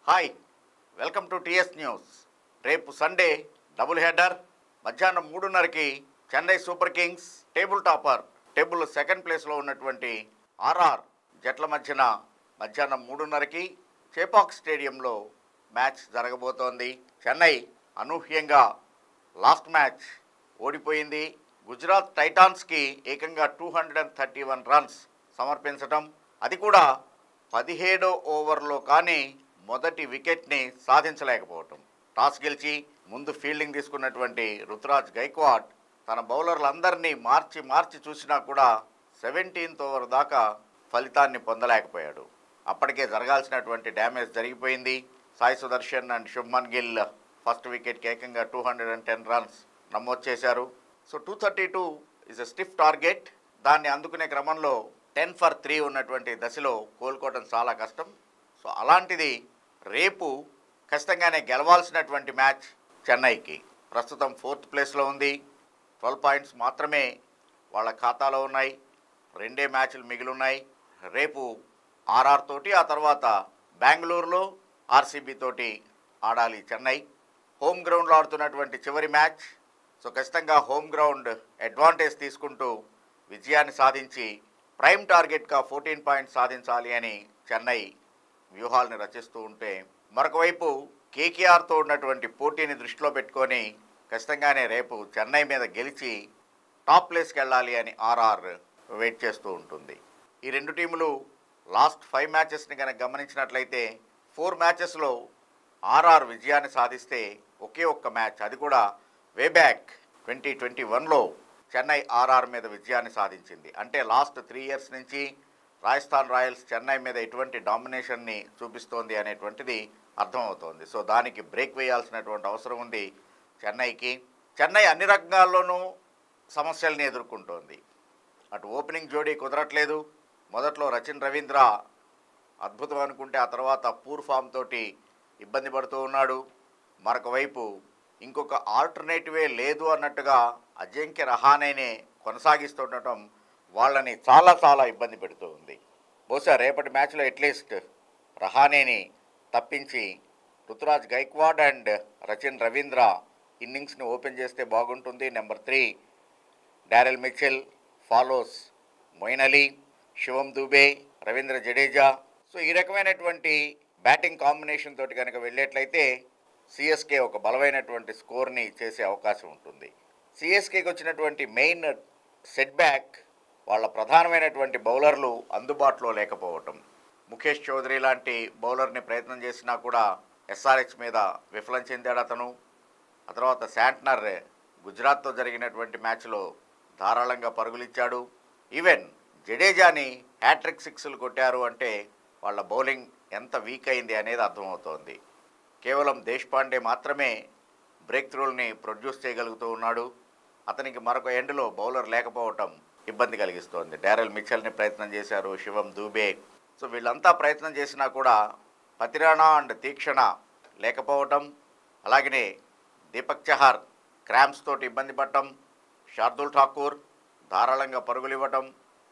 Hi, welcome to TS news. రేపు Sunday double header. మధ్యాహ్నం 3:30కి Chennai super kings table second ప్లేస్లో ఉన్నటువంటి ఆర్ఆర్ జట్ల మధ్యన మధ్యాహ్నం 3:30కి చేపాక్ స్టేడియంలో మ్యాచ్ జరగబోతోంది. చెన్నై అనూహ్యంగా లాస్ట్ మ్యాచ్ ఓడిపోయింది. గుజరాత్ టైటాన్స్కి ఏకంగా 231 రన్స్ సమర్పించటం, అది కూడా 17వ ఓవర్లో కానీ మొదటి వికెట్ని సాధించలేకపోవటం. టాస్ గెలిచి ముందు ఫీల్డింగ్ తీసుకున్నటువంటి రుతురాజ్ గైక్వాడ్ తన బౌలర్లందరినీ మార్చి చూసినా కూడా 17th ఓవర్ దాకా ఫలితాన్ని పొందలేకపోయాడు. అప్పటికే జరగాల్సినటువంటి డ్యామేజ్ జరిగిపోయింది. సాయి సుదర్శన్ అండ్ శుభ్మన్ గిల్ ఫస్ట్ వికెట్కి ఏకంగా 210 రన్స్ నమోదు చేశారు. So 232 is a stiff target. దాన్ని అందుకునే క్రమంలో 10 for 3 ఉన్నటువంటి దశలో కోలుకోవడం చాలా కష్టం. సో అలాంటిది రేపు ఖచ్చితంగానే గెలవాల్సినటువంటి మ్యాచ్ చెన్నైకి. ప్రస్తుతం 4th ప్లేస్లో ఉంది. 12 పాయింట్స్ మాత్రమే వాళ్ళ ఖాతాలో ఉన్నాయి. 2 మ్యాచ్లు మిగిలిన్నాయి. రేపు ఆర్ఆర్ తోటి, ఆ తర్వాత బెంగళూరులో ఆర్సీబీ తోటి ఆడాలి చెన్నై. హోమ్ గ్రౌండ్లో ఆడుతున్నటువంటి చివరి మ్యాచ్. సో ఖచ్చితంగా హోమ్ గ్రౌండ్ అడ్వాంటేజ్ తీసుకుంటూ విజయాన్ని సాధించి ప్రైమ్ టార్గెట్గా 14 పాయింట్స్ సాధించాలి అని చెన్నై వ్యూహాలను రచిస్తూ ఉంటే, మరొక వైపు కేకేఆర్తో ఉన్నటువంటి పోటీని దృష్టిలో పెట్టుకొని ఖచ్చితంగానే రేపు చెన్నై మీద గెలిచి టాప్ ప్లేస్కి వెళ్ళాలి అని ఆర్ఆర్ వెయిట్ చేస్తూ ఉంటుంది. ఈ రెండు టీములు లాస్ట్ 5 మ్యాచెస్ని కనుక గమనించినట్లయితే 4 మ్యాచెస్లో ఆర్ఆర్ విజయాన్ని సాధిస్తే ఒకే ఒక్క మ్యాచ్, అది కూడా వేబ్యాక్ 2021లో చెన్నై ఆర్ఆర్ మీద విజయాన్ని సాధించింది. అంటే లాస్ట్ 3 ఇయర్స్ నుంచి రాజస్థాన్ రాయల్స్ చెన్నై మీద ఎటువంటి డామినేషన్ని చూపిస్తోంది అనేటువంటిది అర్థమవుతోంది. సో దానికి బ్రేక్ వేయాల్సినటువంటి అవసరం ఉంది చెన్నైకి. చెన్నై అన్ని రంగాల్లోనూ సమస్యల్ని ఎదుర్కొంటోంది. అటు ఓపెనింగ్ జోడీ కుదరట్లేదు. మొదట్లో రచిన్ రవీంద్ర అద్భుతం అనుకుంటే ఆ తర్వాత పూర్ ఫామ్ తోటి ఇబ్బంది పడుతూ ఉన్నాడు. మరొక వైపు ఇంకొక ఆల్టర్నేటివే లేదు అన్నట్టుగా అజింక్య రహానేనే కొనసాగిస్తుండటం వాళ్ళని చాలా ఇబ్బంది పెడుతూ ఉంది. బహుశా రేపటి మ్యాచ్లో అట్లీస్ట్ రహానేని తప్పించి రుతురాజ్ గైక్వాడ్ అండ్ రచిన్ రవీంద్ర ఇన్నింగ్స్ని ఓపెన్ చేస్తే బాగుంటుంది. Number 3 Daryl Mitchell, follows Moeen Ali, Shivam Dube, Ravindra Jadeja. So ఈ రకమైనటువంటి బ్యాటింగ్ కాంబినేషన్ తోటి కనుక వెళ్ళేట్లయితే సిఎస్కే ఒక బలమైనటువంటి స్కోర్ని చేసే అవకాశం ఉంటుంది. సిఎస్కేకి వచ్చినటువంటి మెయిన్ సెట్ బ్యాక్ వాళ్ళ ప్రధానమైనటువంటి బౌలర్లు అందుబాటులో లేకపోవటం. ముఖేష్ చౌదరి లాంటి బౌలర్ని ప్రయత్నం చేసినా కూడా ఎస్ఆర్హెచ్ మీద విఫలం చెందాడు అతను. ఆ తర్వాత శాంట్నర్ గుజరాత్తో జరిగినటువంటి మ్యాచ్లో ధారాళంగా పరుగులిచ్చాడు. ఈవెన్ జడేజాని హ్యాట్రిక్ 6లు కొట్టారు అంటే వాళ్ళ బౌలింగ్ ఎంత వీక్ అయింది అనేది అర్థమవుతోంది. కేవలం దేశ్పాండే మాత్రమే బ్రేక్ త్రూల్ని ప్రొడ్యూస్ చేయగలుగుతూ ఉన్నాడు. అతనికి మరొక ఎండ్లో బౌలర్ లేకపోవటం ఇబ్బంది కలిగిస్తోంది. డారెల్ మిచెల్ని ప్రయత్నం చేశారు, శివం దూబే. సో వీళ్ళంతా ప్రయత్నం చేసినా కూడా పతిరాణా అండ్ తీక్షణ లేకపోవటం, అలాగనే దీపక్ చహర్ క్రాంప్స్ తోటి ఇబ్బంది పడటం, శార్దుల్ ఠాకూర్ ధారాళంగా పరుగులు ఇవ్వటం.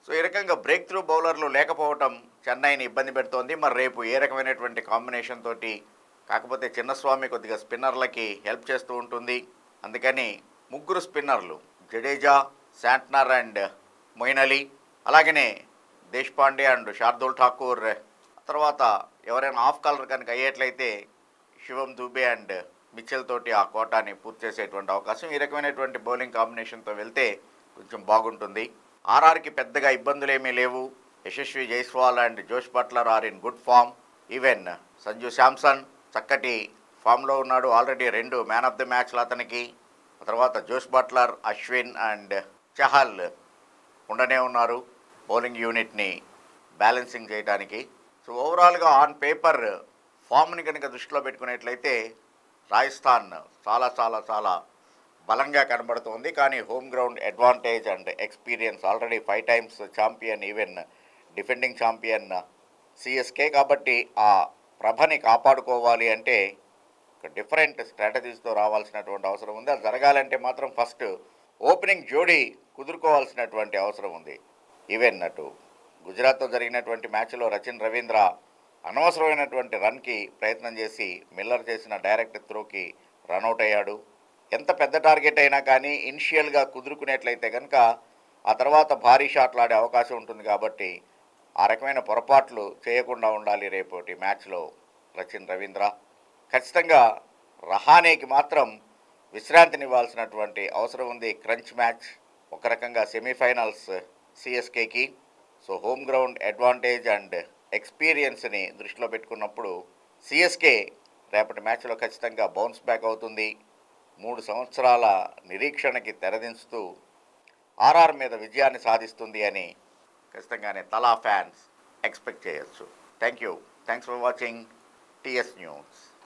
సో ఈ రకంగా బ్రేక్ త్రూ బౌలర్లు లేకపోవటం చెన్నైని ఇబ్బంది పెడుతోంది. మరి రేపు ఏ రకమైనటువంటి కాంబినేషన్ తోటి, కాకపోతే చిన్నస్వామి కొద్దిగా స్పిన్నర్లకి హెల్ప్ చేస్తూ ఉంటుంది. అందుకని 3 స్పిన్నర్లు జడేజా, శాంట్నర్ అండ్ మొయిన్ అలీ, అలాగనే దేశ్పాండే అండ్ శార్దుల్ ఠాకూర్. తర్వాత ఎవరైనా ఆఫ్ కలర్ కనుక అయ్యేట్లయితే శివం దూబే అండ్ మిచెల్ తోటి ఆ కోటాని పూర్తి చేసేటువంటి అవకాశం. ఈ రకమైనటువంటి బౌలింగ్ కాంబినేషన్తో వెళ్తే కొంచెం బాగుంటుంది. ఆర్ఆర్కి పెద్దగా ఇబ్బందులు ఏమీ లేవు. Yashasvi Jaiswal and Jos Buttler are in good form. Even Sanju Samson చక్కటి ఫామ్లో ఉన్నాడు. ఆల్రెడీ 2 మ్యాన్ ఆఫ్ ది మ్యాచ్లు అతనికి. ఆ తర్వాత జోష్ బట్లర్, అశ్విన్ అండ్ చహల్ ఉండనే ఉన్నారు బౌలింగ్ యూనిట్ని బ్యాలెన్సింగ్ చేయడానికి. సో ఓవరాల్గా ఆన్ పేపర్ ఫామ్ని కనుక దృష్టిలో పెట్టుకునేట్లయితే రాజస్థాన్ చాలా బలంగా కనబడుతోంది. కానీ home ground advantage and experience, already 5 times champion, even defending champion CSK. కాబట్టి ఆ ప్రభని కాపాడుకోవాలి అంటే ఒక డిఫరెంట్ స్ట్రాటజీస్తో రావాల్సినటువంటి అవసరం ఉంది. అది జరగాలంటే మాత్రం ఫస్ట్ ఓపెనింగ్ జోడీ కుదురుకోవాల్సినటువంటి అవసరం ఉంది. ఈవెన్ అటు గుజరాత్తో జరిగినటువంటి మ్యాచ్లో రచిన్ రవీంద్ర అనవసరమైనటువంటి రన్కి ప్రయత్నం చేసి మిల్లర్ చేసిన డైరెక్ట్ త్రోకి రన్అట్ అయ్యాడు. ఎంత పెద్ద టార్గెట్ అయినా కానీ ఇనిషియల్గా కుదురుకునేట్లయితే కనుక ఆ తర్వాత భారీ షాట్లు ఆడే అవకాశం ఉంటుంది. కాబట్టి ఆ రకమైన పొరపాట్లు చేయకుండా ఉండాలి రేపటి మ్యాచ్లో సచిన్ రవీంద్ర. ఖచ్చితంగా రహానేకి మాత్రం విశ్రాంతినివ్వాల్సినటువంటి అవసరం ఉంది. క్రంచ్ మ్యాచ్ ఒక రకంగా సెమీఫైనల్స్ సిఎస్కేకి. So home ground advantage and ఎక్స్పీరియన్స్ని దృష్టిలో పెట్టుకున్నప్పుడు సిఎస్కే రేపటి మ్యాచ్లో ఖచ్చితంగా బౌన్స్ బ్యాక్ అవుతుంది. 3 సంవత్సరాల నిరీక్షణకి తెరదించుతూ ఆర్ఆర్ మీద విజయాన్ని సాధిస్తుంది అని ఖచ్చితంగానే తలా ఫ్యాన్స్ ఎక్స్పెక్ట్ చేయొచ్చు. Thank you. Thanks for watching TS news.